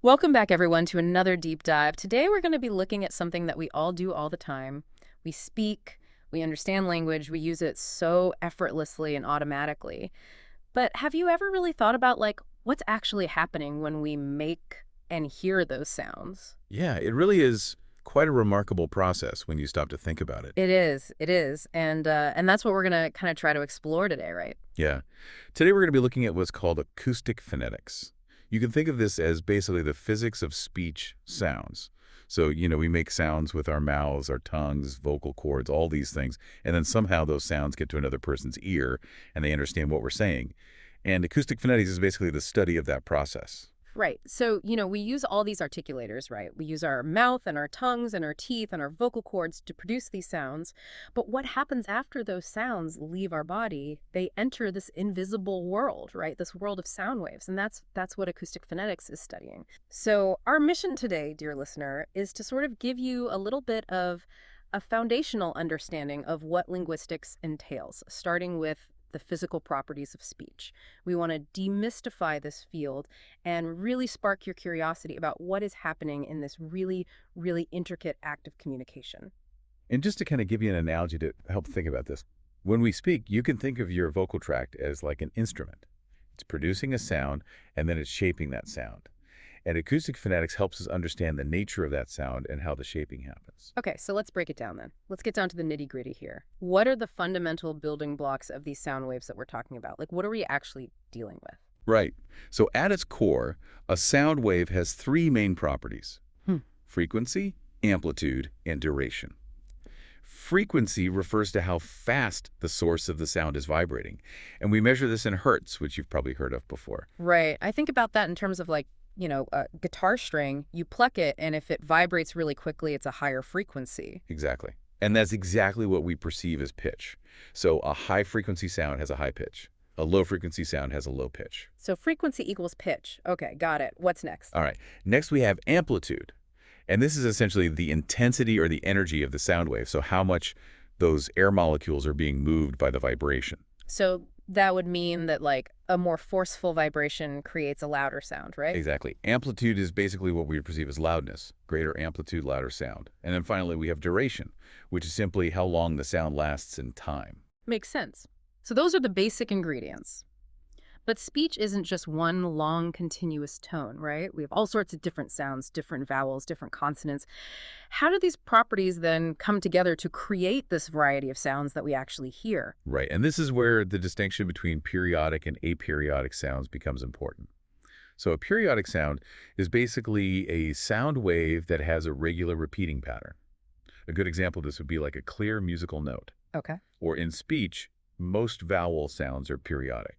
Welcome back, everyone, to another deep dive. Today, we're going to be looking at something that we all do all the time. We speak, we understand language, we use it so effortlessly and automatically. But have you ever really thought about, what's actually happening when we make and hear those sounds? Yeah, it really is quite a remarkable process when you stop to think about it. It is. And that's what we're going to kind of try to explore today, right? Yeah. Today we're going to be looking at what's called acoustic phonetics. You can think of this as basically the physics of speech sounds. So, we make sounds with our mouths, our tongues, vocal cords, all these things, and then somehow those sounds get to another person's ear and they understand what we're saying. And acoustic phonetics is basically the study of that process. Right. So, we use all these articulators, right? We use our mouth and our tongues and our teeth and our vocal cords to produce these sounds. But what happens after those sounds leave our body? They enter this invisible world, right? This world of sound waves. And that's what acoustic phonetics is studying. So, our mission today, dear listener, is to sort of give you a little bit of a foundational understanding of what linguistics entails, starting with the physical properties of speech. We want to demystify this field and really spark your curiosity about what is happening in this really, really intricate act of communication. And just to kind of give you an analogy to help think about this, when we speak, you can think of your vocal tract as like an instrument. It's producing a sound, and then it's shaping that sound. And acoustic phonetics helps us understand the nature of that sound and how the shaping happens. Okay, so let's break it down then. Let's get down to the nitty-gritty here. What are the fundamental building blocks of these sound waves that we're talking about? What are we actually dealing with? Right. So at its core, a sound wave has three main properties: Hmm. frequency, amplitude, and duration. Frequency refers to how fast the source of the sound is vibrating. And we measure this in hertz, which you've probably heard of before. Right. I think about that in terms of a guitar string. You pluck it, and if it vibrates really quickly, it's a higher frequency. Exactly. And that's exactly what we perceive as pitch. So a high-frequency sound has a high pitch. A low-frequency sound has a low pitch. So frequency equals pitch. Okay, got it. What's next? All right. Next, we have amplitude. And this is essentially the intensity or the energy of the sound wave, so how much those air molecules are being moved by the vibration. So that would mean that a more forceful vibration creates a louder sound, right? Exactly. Amplitude is basically what we perceive as loudness, greater amplitude, louder sound. And then finally, we have duration, which is simply how long the sound lasts in time. Makes sense. So those are the basic ingredients. But speech isn't just one long, continuous tone, right? We have all sorts of different sounds, different vowels, different consonants. How do these properties then come together to create this variety of sounds that we actually hear? Right. And this is where the distinction between periodic and aperiodic sounds becomes important. So a periodic sound is basically a sound wave that has a regular repeating pattern. A good example of this would be like a clear musical note. Okay. Or in speech, most vowel sounds are periodic.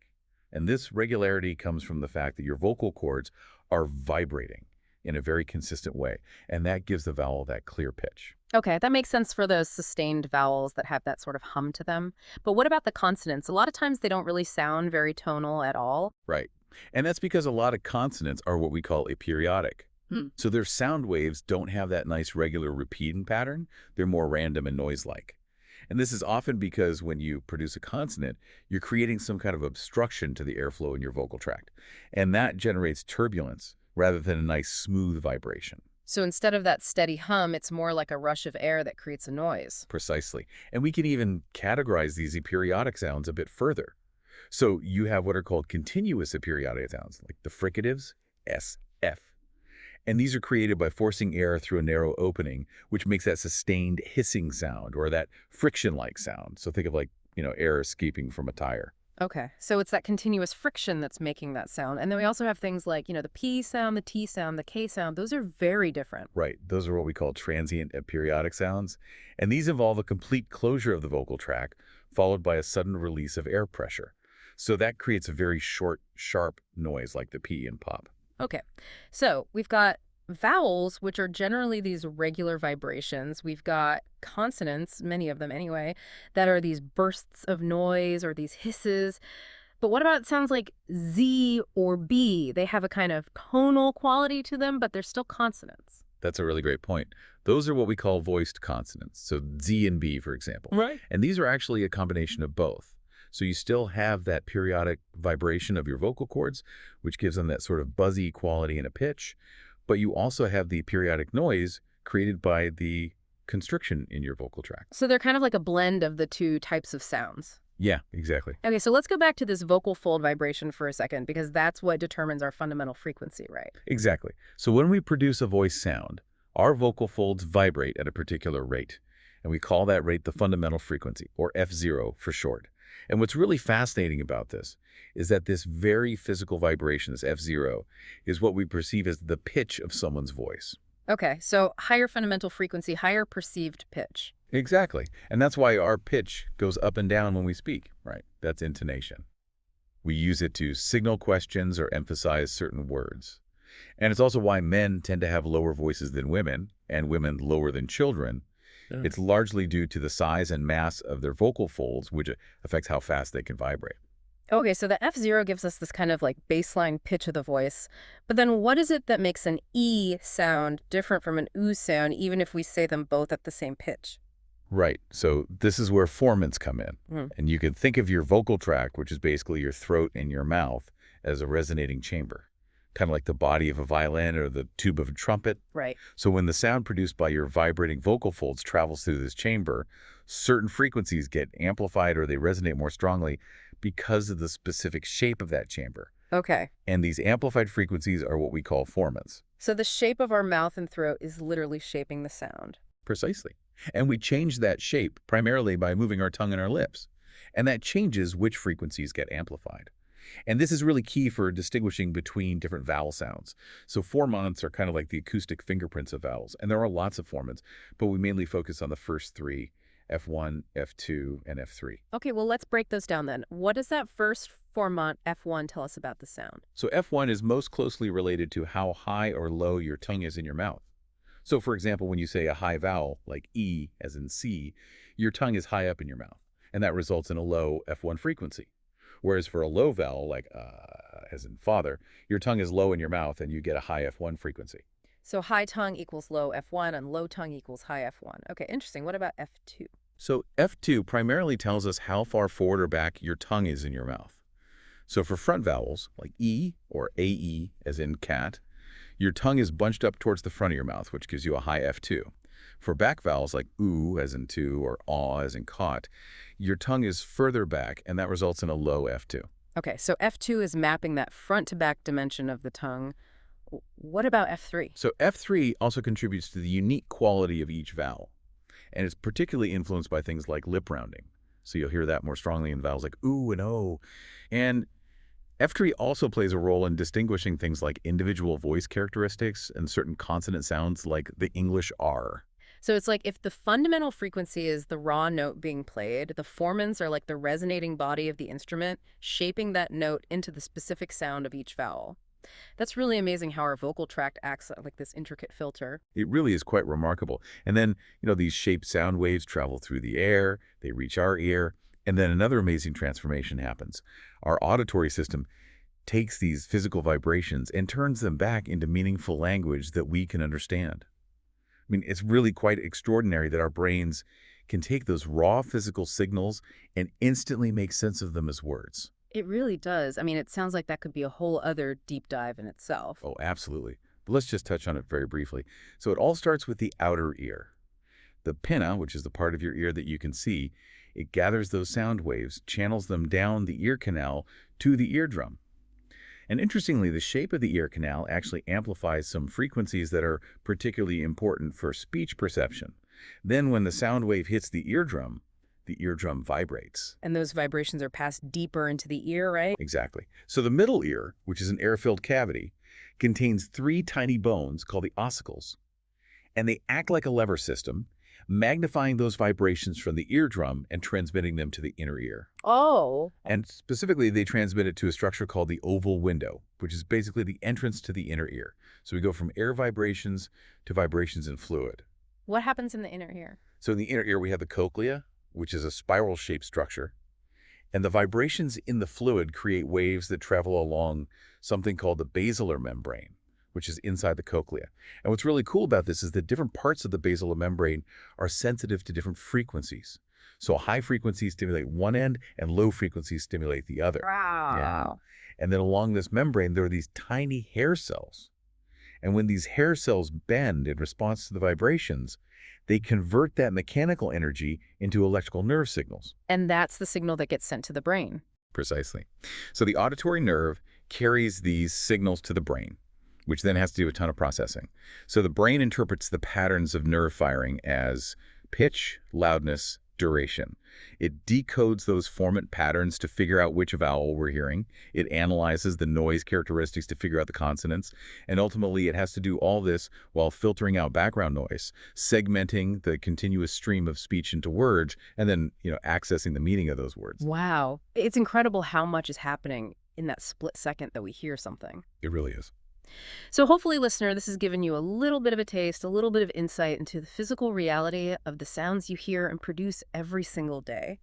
And this regularity comes from the fact that your vocal cords are vibrating in a very consistent way, and that gives the vowel that clear pitch. Okay, that makes sense for those sustained vowels that have that sort of hum to them. But what about the consonants? A lot of times they don't really sound very tonal at all. Right. And that's because a lot of consonants are what we call aperiodic. Hmm. So their sound waves don't have that nice regular repeating pattern. They're more random and noise-like. And this is often because when you produce a consonant, you're creating some kind of obstruction to the airflow in your vocal tract. And that generates turbulence rather than a nice smooth vibration. So instead of that steady hum, it's more like a rush of air that creates a noise. Precisely. And we can even categorize these aperiodic sounds a bit further. So you have what are called continuous aperiodic sounds, like the fricatives, S, F. And these are created by forcing air through a narrow opening, which makes that sustained hissing sound or that friction-like sound. So think of air escaping from a tire. Okay, so it's that continuous friction that's making that sound. And then we also have things like, the P sound, the T sound, the K sound. Those are very different. Right. Those are what we call transient aperiodic sounds. And these involve a complete closure of the vocal tract, followed by a sudden release of air pressure. So that creates a very short, sharp noise like the P in pop. Okay, so we've got vowels, which are generally these regular vibrations. We've got consonants, many of them anyway, that are these bursts of noise or these hisses. But what about sounds like Z or B? They have a kind of tonal quality to them, but they're still consonants. That's a really great point. Those are what we call voiced consonants. So Z and B, for example. Right. And these are actually a combination of both. So you still have that periodic vibration of your vocal cords, which gives them that sort of buzzy quality and a pitch, but you also have the periodic noise created by the constriction in your vocal tract. So they're kind of like a blend of the two types of sounds. Yeah, exactly. Okay, so let's go back to this vocal fold vibration for a second, because that's what determines our fundamental frequency, right? Exactly. So when we produce a voice sound, our vocal folds vibrate at a particular rate, and we call that rate the fundamental frequency, or F0 for short. And what's really fascinating about this is that this very physical vibration, this F0, is what we perceive as the pitch of someone's voice. Okay, so higher fundamental frequency, higher perceived pitch. Exactly. And that's why our pitch goes up and down when we speak, right? That's intonation. We use it to signal questions or emphasize certain words. And it's also why men tend to have lower voices than women, and women lower than children. Yeah. It's largely due to the size and mass of their vocal folds, which affects how fast they can vibrate. Okay, so the F0 gives us this kind of like baseline pitch of the voice. But then what is it that makes an E sound different from an U sound, even if we say them both at the same pitch? Right. So this is where formants come in. Mm. And you can think of your vocal tract, which is basically your throat and your mouth, as a resonating chamber, kind of like the body of a violin or the tube of a trumpet. Right. So when the sound produced by your vibrating vocal folds travels through this chamber, certain frequencies get amplified or they resonate more strongly because of the specific shape of that chamber. Okay. And these amplified frequencies are what we call formants. So the shape of our mouth and throat is literally shaping the sound. Precisely. And we change that shape primarily by moving our tongue and our lips. And that changes which frequencies get amplified. And this is really key for distinguishing between different vowel sounds. So formants are kind of like the acoustic fingerprints of vowels. And there are lots of formants, but we mainly focus on the first three, F1, F2, and F3. Okay, well, let's break those down then. What does that first formant F1 tell us about the sound? So F1 is most closely related to how high or low your tongue is in your mouth. So for example, when you say a high vowel, like E as in C, your tongue is high up in your mouth, and that results in a low F1 frequency. Whereas for a low vowel, like as in father, your tongue is low in your mouth and you get a high F1 frequency. So high tongue equals low F1 and low tongue equals high F1. Okay, interesting. What about F2? So F2 primarily tells us how far forward or back your tongue is in your mouth. So for front vowels, like E or AE as in cat, your tongue is bunched up towards the front of your mouth, which gives you a high F2. For back vowels like oo as in to or aw as in caught, your tongue is further back, and that results in a low F2. Okay, so F2 is mapping that front to back dimension of the tongue. What about F3? So F3 also contributes to the unique quality of each vowel, and it's particularly influenced by things like lip rounding. So you'll hear that more strongly in vowels like oo and o. And F3 also plays a role in distinguishing things like individual voice characteristics and certain consonant sounds like the English R. So it's like if the fundamental frequency is the raw note being played, the formants are like the resonating body of the instrument, shaping that note into the specific sound of each vowel. That's really amazing how our vocal tract acts like this intricate filter. It really is quite remarkable. And then, these shaped sound waves travel through the air, they reach our ear, and then another amazing transformation happens. Our auditory system takes these physical vibrations and turns them back into meaningful language that we can understand. I mean, it's really quite extraordinary that our brains can take those raw physical signals and instantly make sense of them as words. It really does. I mean, it sounds like that could be a whole other deep dive in itself. Oh, absolutely. But let's just touch on it very briefly. So it all starts with the outer ear. The pinna, which is the part of your ear that you can see, it gathers those sound waves, channels them down the ear canal to the eardrum. And interestingly, the shape of the ear canal actually amplifies some frequencies that are particularly important for speech perception. Then when the sound wave hits the eardrum vibrates. And those vibrations are passed deeper into the ear, right? Exactly. So the middle ear, which is an air-filled cavity, contains 3 tiny bones called the ossicles. And they act like a lever system, magnifying those vibrations from the eardrum and transmitting them to the inner ear. Oh. And specifically, they transmit it to a structure called the oval window, which is basically the entrance to the inner ear. So we go from air vibrations to vibrations in fluid. What happens in the inner ear? So in the inner ear, we have the cochlea, which is a spiral-shaped structure. And the vibrations in the fluid create waves that travel along something called the basilar membrane, which is inside the cochlea. And what's really cool about this is that different parts of the basilar membrane are sensitive to different frequencies. So high frequencies stimulate one end and low frequencies stimulate the other. Wow. Yeah. And then along this membrane, there are these tiny hair cells. And when these hair cells bend in response to the vibrations, they convert that mechanical energy into electrical nerve signals. And that's the signal that gets sent to the brain. Precisely. So the auditory nerve carries these signals to the brain, which then has to do a ton of processing. So the brain interprets the patterns of nerve firing as pitch, loudness, duration. It decodes those formant patterns to figure out which vowel we're hearing. It analyzes the noise characteristics to figure out the consonants. And ultimately, it has to do all this while filtering out background noise, segmenting the continuous stream of speech into words, and then, accessing the meaning of those words. Wow. It's incredible how much is happening in that split second that we hear something. It really is. So hopefully, listener, this has given you a little bit of a taste, a little bit of insight into the physical reality of the sounds you hear and produce every single day.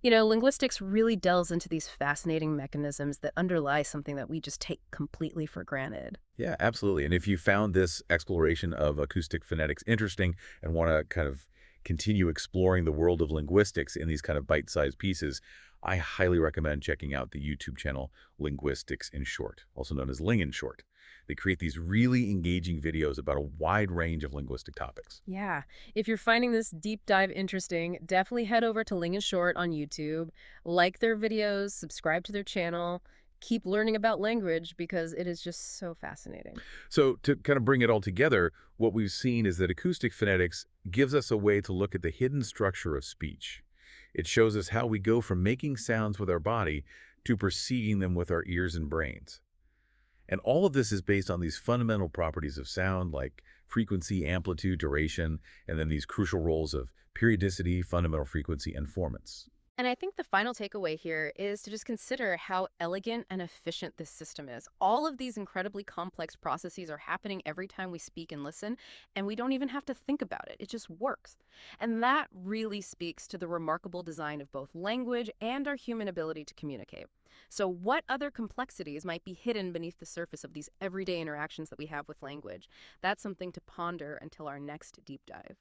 Linguistics really delves into these fascinating mechanisms that underlie something that we just take completely for granted. Yeah, absolutely. And if you found this exploration of acoustic phonetics interesting and want to kind of continue exploring the world of linguistics in these kind of bite-sized pieces, I highly recommend checking out the YouTube channel Linguistics in Short, also known as Ling in Short. They create these really engaging videos about a wide range of linguistic topics. Yeah, if you're finding this deep dive interesting, definitely head over to Ling and Short on YouTube, like their videos, subscribe to their channel, keep learning about language because it is just so fascinating. So to kind of bring it all together, what we've seen is that acoustic phonetics gives us a way to look at the hidden structure of speech. It shows us how we go from making sounds with our body to perceiving them with our ears and brains. And all of this is based on these fundamental properties of sound like frequency, amplitude, duration, and then these crucial roles of periodicity, fundamental frequency, and formants. And I think the final takeaway here is to just consider how elegant and efficient this system is. All of these incredibly complex processes are happening every time we speak and listen, and we don't even have to think about it. It just works. And that really speaks to the remarkable design of both language and our human ability to communicate. So what other complexities might be hidden beneath the surface of these everyday interactions that we have with language? That's something to ponder until our next deep dive.